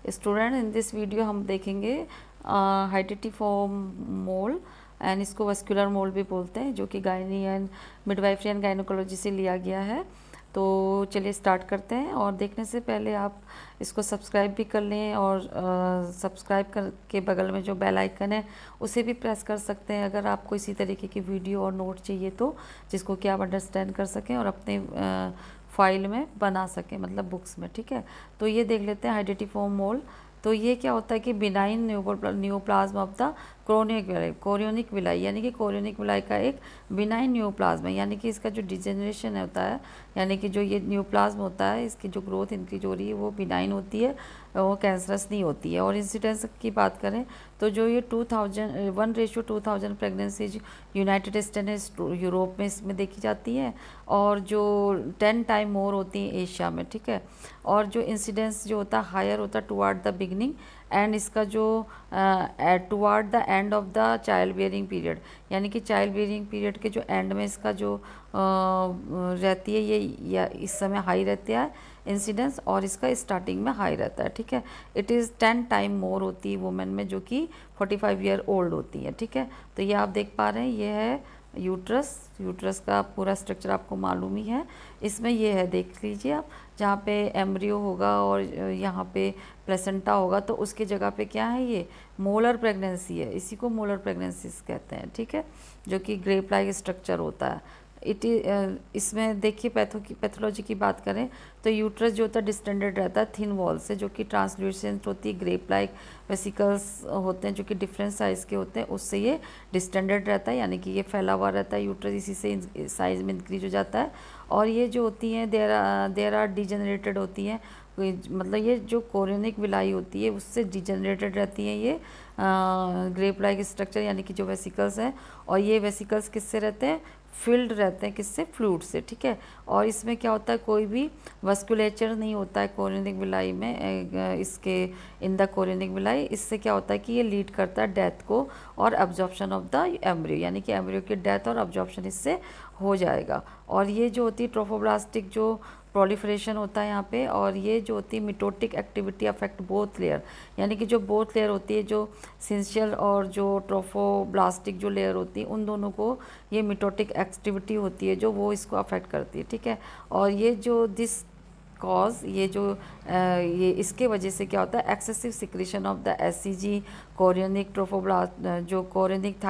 Student, in this video हम देखेंगे hydatidiform mole and इसको वस्कुलर मोल भी बोलते हैं, जो कि gynae and midwifery and gynaecology से लिया गया है। तो चलिए स्टार्ट करते हैं। और देखने से पहले आप इसको सब्सक्राइब भी कर लें, और सब्सक्राइब कर के बगल में जो बेल आइकन है उसे भी प्रेस कर सकते हैं अगर आपको इसी तरीके की वीडियो और नोट चाहिए तो, जिसको कि आप अंडरस्टैंड कर सकें और अपने फाइल में बना सकें, मतलब बुक्स में। ठीक है, तो ये देख लेते हैं हाइडेटिफॉर्म मोल। तो ये क्या होता है कि benign neoplasm of the chorionic villi, यानी कि कोरियोनिक विलाई का एक बिनाइन न्यूप्लाज्म है, यानी कि इसका जो डिजेनरेशन होता है, यानी कि जो ये न्यूप्लाज्म होता है, इसकी जो ग्रोथ इंक्रीज हो रही है वो बिनाइन होती है, वो कैंसरस नहीं होती है। और इंसिडेंस की बात करें तो जो ये 1:2000 प्रेगनेंसीज यूनाइटेड स्टेट्स यूरोप में इसमें देखी जाती है, और जो 10 टाइम मोर होती हैं एशिया में। ठीक है, और जो इंसिडेंस जो होता है हायर होता है टुवार्ड द बिगनिंग एंड इसका जो toward the end of the child bearing period, यानी कि चाइल्ड बियरिंग पीरियड के जो एंड में इसका जो रहती है ये या इस समय हाई रहता है इंसिडेंस, और इसका स्टार्टिंग में हाई रहता है। ठीक है, इट इज़ 10 टाइम मोर होती है वुमेन में जो कि 45 ईयर ओल्ड होती है। ठीक है, तो ये आप देख पा रहे हैं, ये है यूट्रस का पूरा स्ट्रक्चर आपको मालूम ही है। इसमें ये है, देख लीजिए आप, जहाँ पे एम्ब्रियो होगा और यहाँ पे प्लेसेंटा होगा, तो उसकी जगह पे क्या है, ये मोलर प्रेगनेंसी है, इसी को मोलर प्रेगनेंसी कहते हैं। ठीक है, जो कि ग्रेप लाइक स्ट्रक्चर होता है। इसमें देखिए पैथोलॉजी की बात करें तो यूट्रस जो होता है डिस्टेंडेड रहता है थिन वॉल से, जो कि ट्रांसल्यूसेंट होती है, ग्रेप लाइक वेसिकल्स होते हैं जो कि डिफरेंट साइज़ के होते हैं, उससे ये डिस्टेंडेड रहता है, यानी कि ये फैला हुआ रहता है यूट्रस, इसी से साइज़ में इंक्रीज हो जाता है। और ये जो होती हैं देर आर डिजेनरेटेड होती हैं, मतलब ये जो कोरियोनिक विलाई होती है उससे डिजेनरेटेड रहती हैं ये ग्रेप लाइक स्ट्रक्चर, यानी कि जो वेसिकल्स हैं। और ये वेसिकल्स किससे रहते हैं, फिल्ड रहते हैं, किससे, फ्लूइड से। ठीक है, और इसमें क्या होता है, कोई भी वस्कुलेचर नहीं होता है कोरियोनिक विलाई में, इसके इन द कोरियोनिक विलाई। इससे क्या होता है कि ये लीड करता है डेथ को और अब्जॉर्प्शन ऑफ द एम्ब्रियो, यानी कि एम्ब्रियो की डेथ और अब्जॉर्प्शन इससे हो जाएगा। और ये जो होती है ट्रोफोब्लास्टिक जो प्रोलिफरेशन होता है यहाँ पे, और ये जो होती है मिटोटिक एक्टिविटी अफेक्ट बोथ लेयर, यानी कि जो बोथ लेयर होती है, जो सिंशियल और जो ट्रोफोब्लास्टिक जो लेयर होती है, उन दोनों को ये मिटोटिक एक्टिविटी होती है जो वो इसको अफेक्ट करती है। ठीक है, और ये जो दिस कॉज ये जो ये इसके वजह से क्या होता है, excessive secretion of the SCG, chorionic trophoblast, जो कोरियोनिक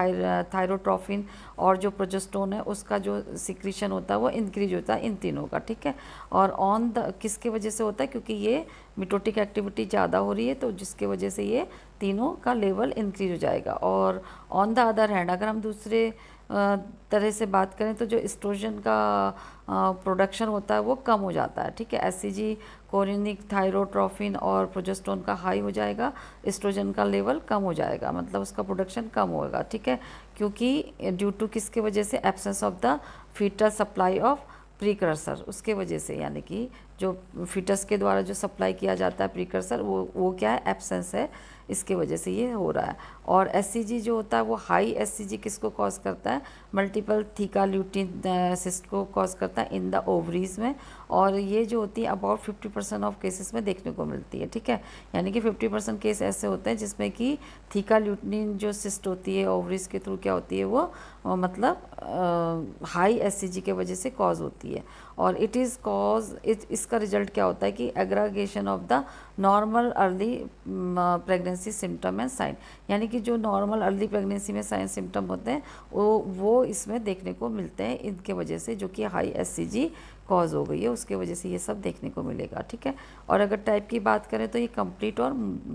थायरोट्रोफिन और जो प्रोजेस्टेरोन है उसका जो सिक्रीशन होता है वो इंक्रीज होता है इन तीनों का। ठीक है, और ऑन द किसके वजह से होता है, क्योंकि ये मिटोटिक एक्टिविटी ज़्यादा हो रही है, तो जिसके वजह से ये तीनों का लेवल इंक्रीज हो जाएगा। और ऑन द अदर हैंड अगर हम दूसरे तरह से बात करें तो जो एस्ट्रोजन का प्रोडक्शन होता है वो कम हो जाता है। ठीक है, एससीजी, कोरियोनिक थायरोट्रोफिन और प्रोजेस्टेरोन का हाई हो जाएगा, एस्ट्रोजन का लेवल कम हो जाएगा, मतलब उसका प्रोडक्शन कम होगा। ठीक है, क्योंकि ड्यू टू किसके वजह से, absence of the fetal supply of precursor, उसके वजह से, यानी कि जो फीटस के द्वारा जो सप्लाई किया जाता है प्रीकर्सर, वो क्या है, एब्सेंस है, इसके वजह से ये हो रहा है। और एससीजी जो होता है वो हाई एससीजी किसको कॉज करता है, मल्टीपल थीका ल्यूटिन सिस्ट को कॉज करता है इन द ओवरीज में, और ये जो होती है अबाउट 50% ऑफ केसेस में देखने को मिलती है। ठीक है, यानी कि 50% केस ऐसे होते हैं जिसमें कि थीका ल्यूटिन जो सिस्ट होती है ओवरीज के थ्रू क्या होती है वो मतलब हाई एससीजी के वजह से कॉज होती है। और इट इज़ कॉज इसका रिजल्ट क्या होता है कि aggravation of the normal early pregnancy symptom and sign, यानी कि जो नॉर्मल अर्ली प्रेगनेंसी में साइन सिम्टम होते हैं वो इसमें देखने को मिलते हैं, इनके वजह से, जो कि हाई एससीजी कॉज हो गई है उसके वजह से ये सब देखने को मिलेगा। ठीक है, और अगर टाइप की बात करें तो ये कंप्लीट और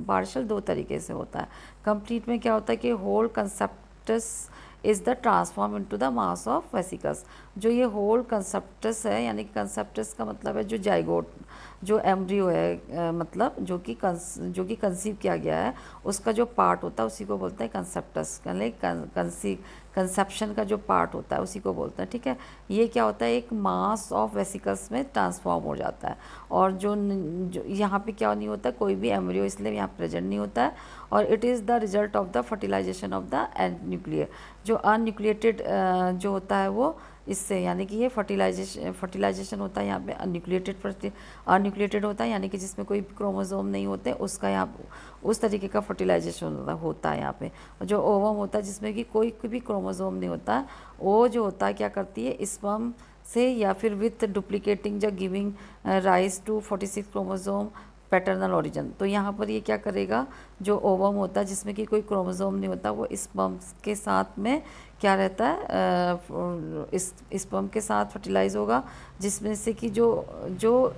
पार्शियल दो तरीके से होता है। कंप्लीट में क्या होता है कि whole conceptus is the transform into the mass of vesicles, जो ये होल कंसेप्टस है, यानी कि कंसेप्टस का मतलब है जो जाइगोट, जो एम्ब्रियो है, मतलब जो कि कंसीव किया गया है उसका जो पार्ट होता है उसी को बोलते हैं कंसेप्टस, यानी कंसेप्शन का जो पार्ट होता है उसी को बोलते हैं। ठीक है, ये क्या होता है, एक मास ऑफ वेसिकल्स में ट्रांसफॉर्म हो जाता है, और जो यहाँ पे क्या नहीं होता, कोई भी एम्ब्रियो इसलिए यहाँ प्रेजेंट नहीं होता है, और it is the result of the fertilisation of the nuclear, जो अनन्यूक्लिएटेड जो होता है वो इससे, यानी कि ये फर्टिलाइजेशन होता है यहाँ पे अनन्यूक्लिएटेड होता है, यानी कि जिसमें कोई क्रोमोसोम नहीं होते, उसका यहाँ उस तरीके का फर्टिलाइजेशन होता है यहाँ पे। जो ओवम होता है जिसमें कि कोई भी क्रोमोसोम नहीं होता, वो जो होता है क्या करती है, स्पर्म से या फिर विथ डुप्लीकेटिंग या giving rise to 46 chromosome paternal origin. तो यहाँ पर ये क्या करेगा, जो ओवम होता है जिसमें कि कोई क्रोमोसोम नहीं होता, वो स्पर्म के साथ में क्या रहता है, इस स्पर्म के साथ फर्टिलाइज होगा, जिसमें से कि जो जो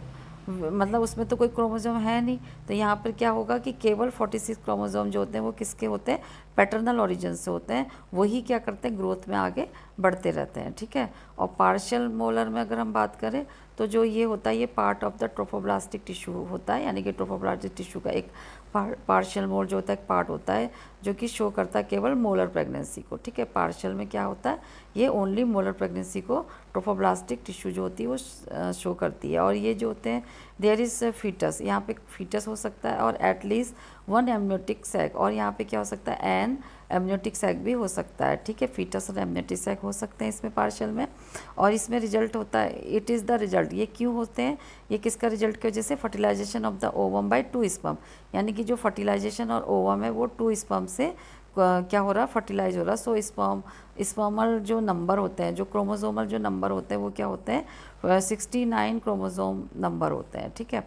मतलब उसमें तो कोई क्रोमोसोम है नहीं, तो यहाँ पर क्या होगा कि केवल 46 क्रोमोसोम जो होते हैं वो किसके होते हैं, पैटर्नल ओरिजिन से होते हैं, वही क्या करते हैं, ग्रोथ में आगे बढ़ते रहते हैं। ठीक है। और पार्शियल मोलर में अगर हम बात करें तो जो ये होता है, ये part of the trophoblastic tissue होता है, यानी कि ट्रोफोब्लास्टिक टिश्यू का एक पार्शियल मोल जो होता है एक पार्ट होता है जो कि शो करता है केवल मोलर प्रेगनेंसी को। ठीक है। पार्शियल में क्या होता है, ये ओनली मोलर प्रेगनेंसी को ट्रोफोब्लास्टिक टिश्यू जो होती है वो शो करती है। और ये जो होते हैं, देयर इज़ फीटस, यहाँ पे फीटस हो सकता है और एटलीस्ट 1 एमनियोटिक सैक, और यहाँ पे क्या हो सकता है, एन एमनियोटिक सैक भी हो सकता है। ठीक है। फीटस और एमनियोटिक सैक हो सकते हैं इसमें पार्शियल में। और इसमें रिजल्ट होता है, इट इज़ द रिजल्ट, ये क्यों होते हैं, ये किसका रिजल्ट की वजह से, fertilisation of the ovum by 2 sperm, यानी कि जो फर्टिलाइजेशन और ओवम है वो 2 स्पर्म से क्या हो रहा है, फर्टिलाइज हो रहा। सो स्पर्मल जो नंबर होते हैं, जो क्रोमोसोमल जो नंबर होते हैं वो क्या होते हैं, 69 क्रोमोसोम नंबर होते हैं। ठीक है।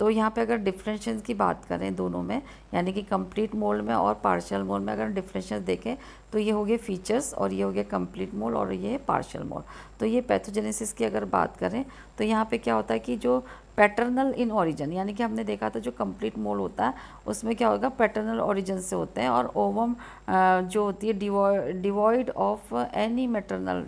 तो यहाँ पे अगर डिफरेंशिएशन की बात करें दोनों में, यानी कि कंप्लीट मोल में और पार्शियल मोल में अगर डिफरेंशिएशन देखें तो ये हो गए फीचर्स और ये हो गया कंप्लीट मोल और ये है पार्शियल मोल। तो ये पैथोजेनेसिस की अगर बात करें तो यहाँ पे क्या होता है कि जो पैटर्नल इन ओरिजिन, यानी कि हमने देखा था जो कंप्लीट मोल होता है उसमें क्या होगा, पैटर्नल ओरिजिन से होते हैं, और ओवम जो होती है डिवॉइड ऑफ एनी मैटरनल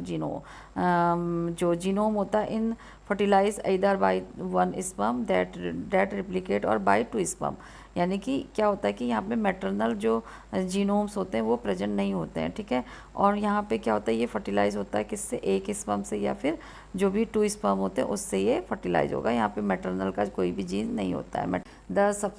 जो जीनोम होता है इन फर्टिलाइज इधर बाय 1 स्पर्म दैट रिप्लिकेट और बाय 2 स्पर्म, यानी कि क्या होता है कि यहाँ पे मैटरनल जो जीनोम्स होते हैं वो प्रेजेंट नहीं होते हैं। ठीक है। और यहाँ पे क्या होता है, ये फर्टिलाइज होता है किससे, एक स्पर्म से या फिर जो भी 2 स्पर्म होते हैं उससे ये फर्टिलाइज होगा। यहाँ पे मैटरनल का कोई भी जीन नहीं होता है।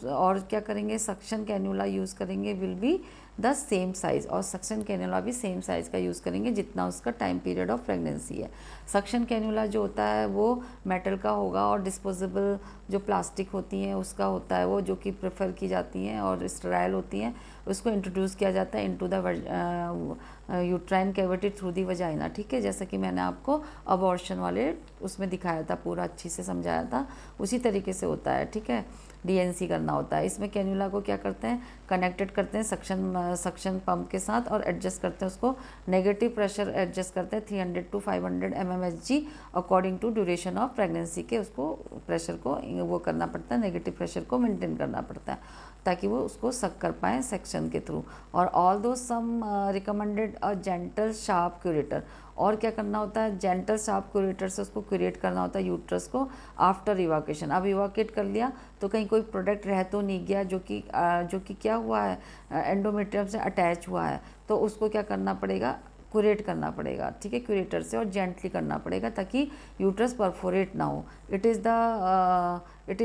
और क्या करेंगे, सक्शन कैन्यूला यूज़ करेंगे, will be the same size, और सक्शन कैन्यूला भी सेम साइज़ का यूज़ करेंगे जितना उसका टाइम पीरियड ऑफ प्रेगनेंसी है। सक्शन कैन्यूला जो होता है वो मेटल का होगा और डिस्पोजेबल जो प्लास्टिक होती हैं उसका होता है, वो जो कि प्रेफर की जाती हैं और स्टेराइल होती हैं, उसको इंट्रोड्यूस किया जाता है into the uterine cavity through the vagina. ठीक है। जैसा कि मैंने आपको अबॉर्शन वाले उसमें दिखाया था, पूरा अच्छी से समझाया था, उसी तरीके से होता है। ठीक है। डीएनसी करना होता है। इसमें कैन्यूला को क्या करते हैं, कनेक्टेड करते हैं सक्शन पंप के साथ और एडजस्ट करते हैं उसको, नेगेटिव प्रेशर एडजस्ट करते हैं 300 to 500 mmHg according to duration of pregnancy के, उसको प्रेशर को वो करना पड़ता है, नेगेटिव प्रेशर को मेंटेन करना पड़ता है ताकि वो उसको सक कर पाएँ सेक्शन के थ्रू। और although some recommended a gentle sharp curette, और क्या करना होता है, जेंटल शार्प क्यूरेटर से उसको क्यूरेट करना होता है यूट्रस को आफ्टर इवाकेशन। अब इवाकेट कर लिया तो कहीं कोई प्रोडक्ट रह तो नहीं गया जो कि क्या हुआ है, एंडोमेट्रियम से अटैच हुआ है, तो उसको क्या करना पड़ेगा, क्यूरेट करना पड़ेगा। ठीक है। क्यूरेटर से और जेंटली करना पड़ेगा ताकि यूट्रस परफोरेट ना हो। It is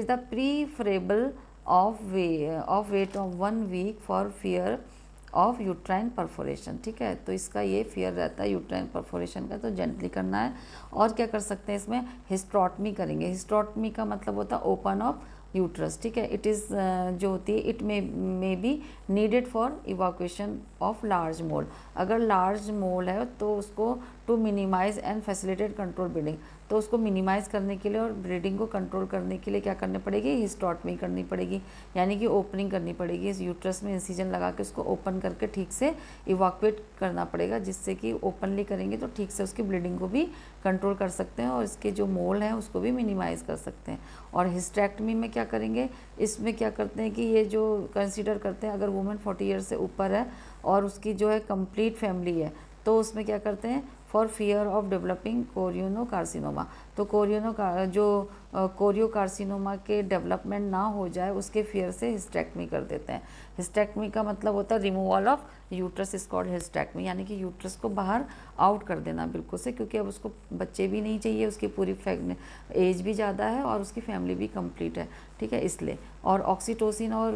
the preferable of wait of 1 week for fear of uterine perforation. ठीक है। तो इसका ये फियर रहता है यूट्राइन परफोरेशन का, तो जेंटली करना है। और क्या कर सकते हैं, इसमें हिस्ट्रोटमी करेंगे। हिस्ट्रोटमी का मतलब होता है ओपन ऑफ यूट्रस। ठीक है। इट इज़ जो होती है, it may be needed for evacuation of large mole. अगर लार्ज मोल है तो उसको to minimize and facilitate control bleeding, तो उसको मिनिमाइज़ करने के लिए और ब्रीडिंग को कंट्रोल करने के लिए क्या करनी पड़ेगी, हिस्टोटमी करनी पड़ेगी, यानी कि ओपनिंग करनी पड़ेगी। इस यूट्रस में इंसिजन लगा के उसको ओपन करके ठीक से इवाक्यूएट करना पड़ेगा, जिससे कि ओपनली करेंगे तो ठीक से उसकी ब्लीडिंग को भी कंट्रोल कर सकते हैं और इसके जो मोल हैं उसको भी मिनिमाइज़ कर सकते हैं। और हिस्टेक्टमी में क्या करेंगे, इसमें क्या करते हैं कि ये जो कंसिडर करते हैं, अगर वुमेन 40 ईयर से ऊपर है और उसकी जो है कंप्लीट फैमिली है, तो उसमें क्या करते हैं, for fear of developing choriocarcinoma. तो कोरियोनो का जो कोरियोकार्सिनोमा के डेवलपमेंट ना हो जाए उसके फियर से हिस्टेक्टमी कर देते हैं। हिस्टेक्टमी का मतलब होता है removal of uterus is called hysterectomy, यानी कि यूट्रस को बाहर आउट कर देना बिल्कुल से, क्योंकि अब उसको बच्चे भी नहीं चाहिए, उसकी पूरी एज भी ज़्यादा है और उसकी फैमिली भी कंप्लीट है, ठीक है, इसलिए। और ऑक्सीटोसिन और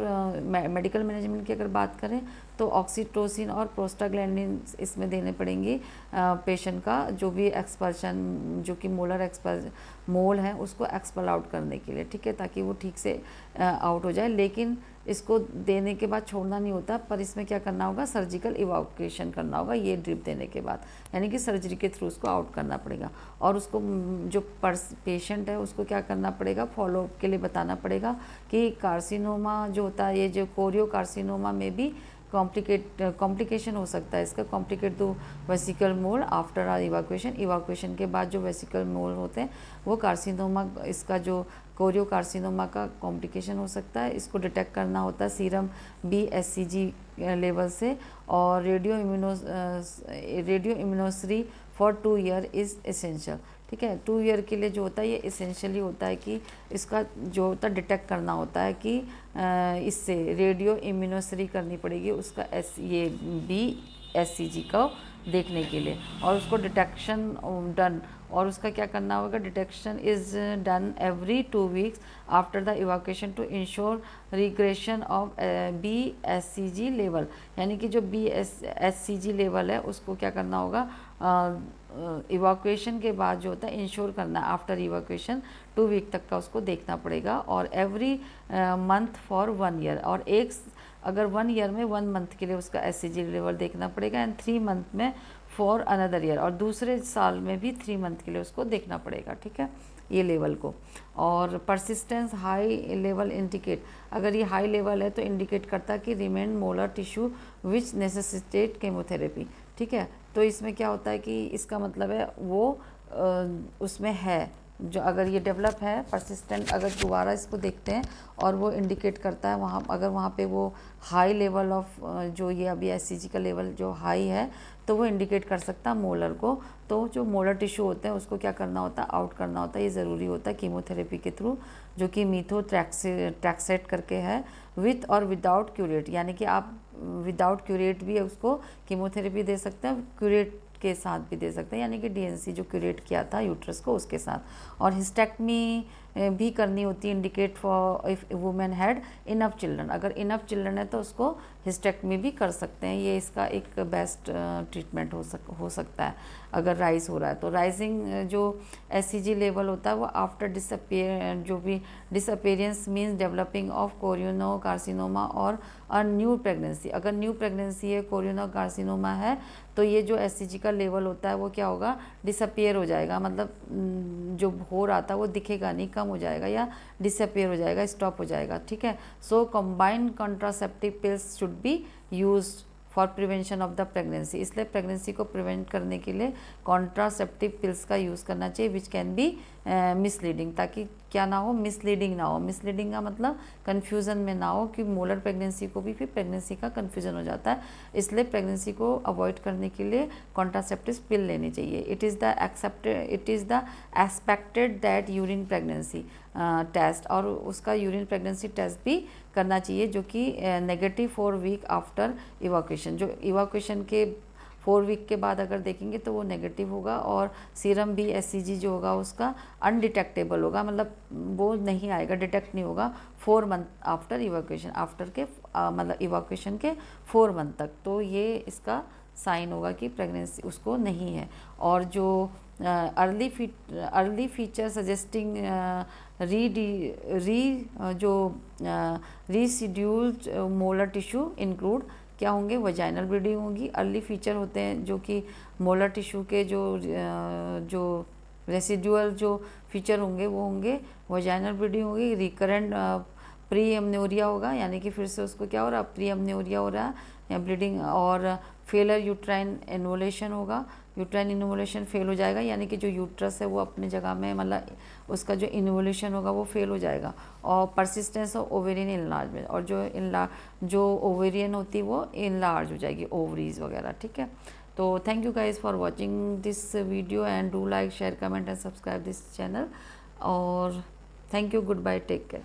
मेडिकल मैनेजमेंट की अगर बात करें तो ऑक्सीटोसिन और प्रोस्टाग्लैंडिन इसमें देने पड़ेंगे पेशेंट का, जो भी एक्सपल्शन, जो कि मोलर एक्सपल मोल है उसको एक्सपल आउट करने के लिए, ठीक है, ताकि वो ठीक से आउट हो जाए। लेकिन इसको देने के बाद छोड़ना नहीं होता, पर इसमें क्या करना होगा, सर्जिकल इवाक्यूएशन करना होगा ये ड्रिप देने के बाद, यानी कि सर्जरी के थ्रू उसको आउट करना पड़ेगा। और उसको जो पेशेंट है उसको क्या करना पड़ेगा, फॉलोअप के लिए बताना पड़ेगा कि कार्सिनोमा जो होता है, ये जो कोरियोकार्सिनोमा में भी कॉम्प्लिकेशन हो सकता है इसका, complicate to vesicle mole after or evacuation के बाद जो वेसिकल मोल होते हैं वो कार्सिनोमा, इसका जो कोरियोकार्सिनोमा का कॉम्प्लिकेशन हो सकता है। इसको डिटेक्ट करना होता है सीरम BSCG लेवल से, और radioimmunoassay for 2 year is essential, ठीक है। 2 ईयर के लिए जो होता है ये एसेंशियली होता है कि इसका जो होता है डिटेक्ट करना होता है कि इससे रेडियो इम्यूनोसरी करनी पड़ेगी उसका ये BSCG को देखने के लिए, और उसको डिटेक्शन डन, और उसका क्या करना होगा, detection is done every 2 weeks after the evacuation to ensure regression of BSCG level, यानी कि जो BSCG लेवल है उसको क्या करना होगा, इवाक्यूएशन के बाद जो होता है इंश्योर करना, आफ्टर इवाक्यूएशन 2 वीक तक का उसको देखना पड़ेगा, और एवरी मंथ फॉर 1 ईयर, और अगर 1 ईयर में 1 मंथ के लिए उसका SCG लेवल देखना पड़ेगा, एंड 3 मंथ में फॉर अनदर ईयर, और दूसरे साल में भी 3 मंथ के लिए उसको देखना पड़ेगा, ठीक है, ये लेवल को। और परसिस्टेंस हाई लेवल इंडिकेट, अगर ये हाई लेवल है तो इंडिकेट करता है कि remain molar tissue which necessitate chemotherapy, ठीक है। तो इसमें क्या होता है कि इसका मतलब है वो उसमें है, जो अगर ये डेवलप है परसिस्टेंट, अगर दोबारा इसको देखते हैं और वो इंडिकेट करता है वहाँ, अगर वहाँ पे वो हाई लेवल ऑफ जो ये अभी SCG का लेवल जो हाई है तो वो इंडिकेट कर सकता है मोलर को। तो जो मोलर टिश्यू होते हैं उसको क्या करना होता है, आउट करना होता है, ये ज़रूरी होता है कीमोथेरेपी के थ्रू, जो कि मीथोट्रैक्सेट करके है, विथ और विदाउट क्यूरेट, यानी कि आप विदाउट क्यूरेट भी उसको कीमोथेरेपी दे सकते हैं, क्यूरेट के साथ भी दे सकते हैं, यानी कि DNC जो क्यूरेट किया था यूट्रस को उसके साथ। और हिस्टेक्टमी भी करनी होती है, indicate for if women had enough children, अगर इनफ चिल्ड्रन है तो उसको हिस्टेक्टमी भी कर सकते हैं, ये इसका एक बेस्ट ट्रीटमेंट हो सकता है अगर राइज हो रहा है। तो राइजिंग जो SCG लेवल होता है वो आफ्टर जो भी disappearance means developing of choriocarcinoma और अ न्यू प्रेगनेंसी, अगर न्यू प्रेगनेंसी है, कोरियोकार्सिनोमा है, तो ये जो SCG का लेवल होता है वो क्या होगा, डिसअपेयर हो जाएगा, मतलब जो हो रहा था वो दिखेगा नहीं, कम हो जाएगा या डिसअपेयर हो जाएगा, स्टॉप हो जाएगा, ठीक है। So combined contraceptive pills should be used for prevention of the pregnancy, इसलिए प्रेगनेंसी को प्रिवेंट करने के लिए कॉन्ट्रासेप्टिव पिल्स का यूज़ करना चाहिए, विच कैन बी मिसलीडिंग, ताकि क्या ना हो, मिसलीडिंग ना हो। मिसलीडिंग का मतलब कन्फ्यूज़न में ना हो, कि मोलर प्रेगनेंसी को भी फिर प्रेगनेंसी का कन्फ्यूज़न हो जाता है, इसलिए प्रेगनेंसी को अवॉइड करने के लिए कॉन्ट्रासेप्टिव पिल लेनी चाहिए। It is the expected that urine pregnancy test, और उसका यूरिन प्रेगनेंसी टेस्ट भी करना चाहिए, जो कि नेगेटिव 4 वीक आफ्टर इवाक्यूएशन, जो इवाक्यूएशन के 4 वीक के बाद अगर देखेंगे तो वो नेगेटिव होगा, और सीरम BSCG जो होगा उसका अनडिटेक्टेबल होगा, मतलब वो नहीं आएगा, डिटेक्ट नहीं होगा 4 मंथ आफ्टर इवाक्यूएशन, मतलब इवाक्यूएशन के 4 मंथ तक, तो ये इसका साइन होगा कि प्रेगनेंसी उसको नहीं है। और जो early feature suggesting residual molar tissue include क्या होंगे, वजाइनल ब्लीडिंग होगी। अर्ली फीचर होते हैं जो कि मोलर टिश्यू के जो रेसिडुअल जो फीचर होंगे वो होंगे वजाइनल ब्लीडिंग होगी, रिकरेंट प्री एमन्योरिया होगा, यानी कि फिर से उसको क्या हो रहा है, प्री एमन्योरिया हो रहा है या ब्लीडिंग, और फेलर यूट्राइन इन्वोलेशन होगा, यूट्राइन इन्वोलेशन फेल हो जाएगा, यानी कि जो यूट्रस है वो अपने जगह में, मतलब उसका जो इन्वोलेशन होगा वो फेल हो जाएगा। और परसिस्टेंस ऑफ ओवेरियन इनलार्जमेंट, और जो ओवेरियन होती है वो इनलार्ज हो जाएगी, ओवरीज वगैरह, ठीक है। तो thank you guys for watching this video, and do like, share, comment and subscribe this channel. और thank you, goodbye, take care.